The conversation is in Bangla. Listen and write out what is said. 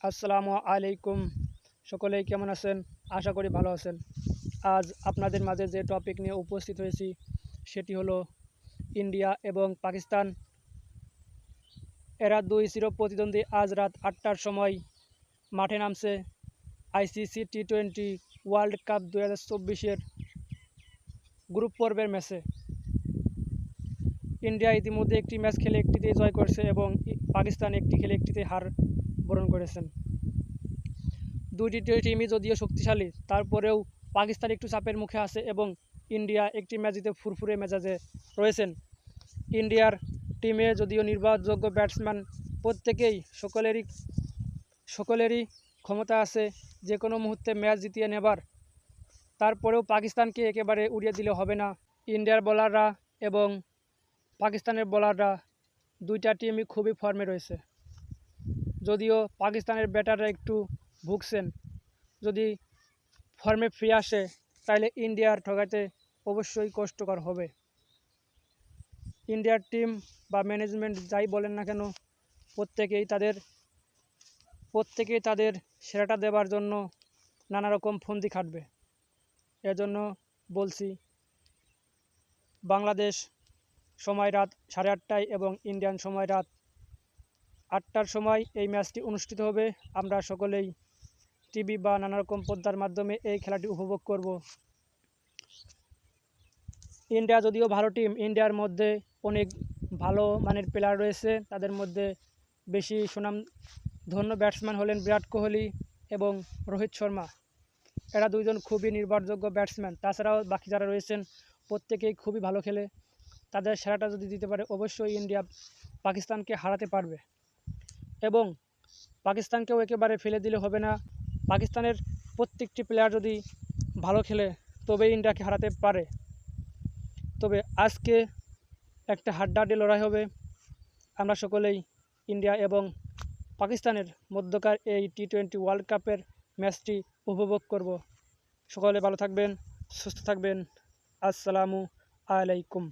আসসালামু আলাইকুম। সকলেই কেমন আছেন? আশা করি ভালো আছেন। আজ আপনাদের মাঝে যে টপিক নিয়ে উপস্থিত হয়েছি সেটি হলো ইন্ডিয়া এবং পাকিস্তান। এরা দুই চিরপ্রতিদ্বন্দ্বী আজ রাত ৮টার সময় মাঠে নামছে আইসিসি টি-20 ওয়ার্ল্ড কাপ 2024-এর গ্রুপ পর্বের ম্যাচে। ইন্ডিয়া ইতিমধ্যে একটি ম্যাচ খেলে একটিতেই জয় করছে এবং পাকিস্তান একটি খেলে একটিতে হার বরণ করেছেন। দুইটি টিমই যদিও শক্তিশালী, তারপরেও পাকিস্তান একটু চাপের মুখে আছে এবং ইন্ডিয়া একটি ম্যাচ জিতে ফুরফুরে মেজাজে রয়েছেন। ইন্ডিয়ার টিমে যদিও নির্ভরযোগ্য ব্যাটসম্যান প্রত্যেকেই সকলেরই ক্ষমতা আছে যে কোনো মুহূর্তে ম্যাচ জিতিয়ে নেবার। তারপরেও পাকিস্তানকে একেবারে উড়িয়ে দিলে হবে না। ইন্ডিয়ার বোলাররা এবং পাকিস্তানের বোলাররা দুইটা টিমই খুবই ফর্মে রয়েছে। যদিও পাকিস্তানের ব্যাটাররা একটু ভুগছেন, যদি ফর্মে ফিরে আসে তাহলে ইন্ডিয়ার ঠকাতে অবশ্যই কষ্টকর হবে। ইন্ডিয়ার টিম বা ম্যানেজমেন্ট যাই বলেন না কেন, প্রত্যেকেই তাদের সেরাটা দেবার জন্য নানা রকম ফন্দি খাটবে। এজন্য বলছি, বাংলাদেশ সময় রাত 8:30টায় এবং ইন্ডিয়ান সময় রাত 8টার সময় এই ম্যাচটি অনুষ্ঠিত হবে। আমরা সকলেই টিভি বা নানা রকম পর্দার মাধ্যমে এই খেলাটি উপভোগ করব। ইন্ডিয়া যদিও ভালো টিম, ইন্ডিয়ার মধ্যে অনেক ভালো মানের প্লেয়ার রয়েছে। তাদের মধ্যে বেশি সুনামধন্য ব্যাটসম্যান হলেন বিরাট কোহলি এবং রোহিত শর্মা। এরা দুইজন খুবই নির্ভরযোগ্য ব্যাটসম্যান। তাছাড়াও বাকি যারা রয়েছেন প্রত্যেকেই খুবই ভালো খেলে। তাদের সেরাটা যদি দিতে পারে অবশ্যই ইন্ডিয়া পাকিস্তানকে হারাতে পারবে এবং পাকিস্তানকেও একেবারে ফেলে দিলে হবে না। পাকিস্তানের প্রত্যেকটি প্লেয়ার যদি ভালো খেলে তবে ইন্ডিয়াকে হারাতে পারে। তবে আজকে একটা হাড্ডাহাড্ডি লড়াই হবে। আমরা সকলেই ইন্ডিয়া এবং পাকিস্তানের মধ্যকার এই টি-20 ওয়ার্ল্ড কাপের ম্যাচটি উপভোগ করব। সকলে ভালো থাকবেন, সুস্থ থাকবেন। আসসালামু আলাইকুম।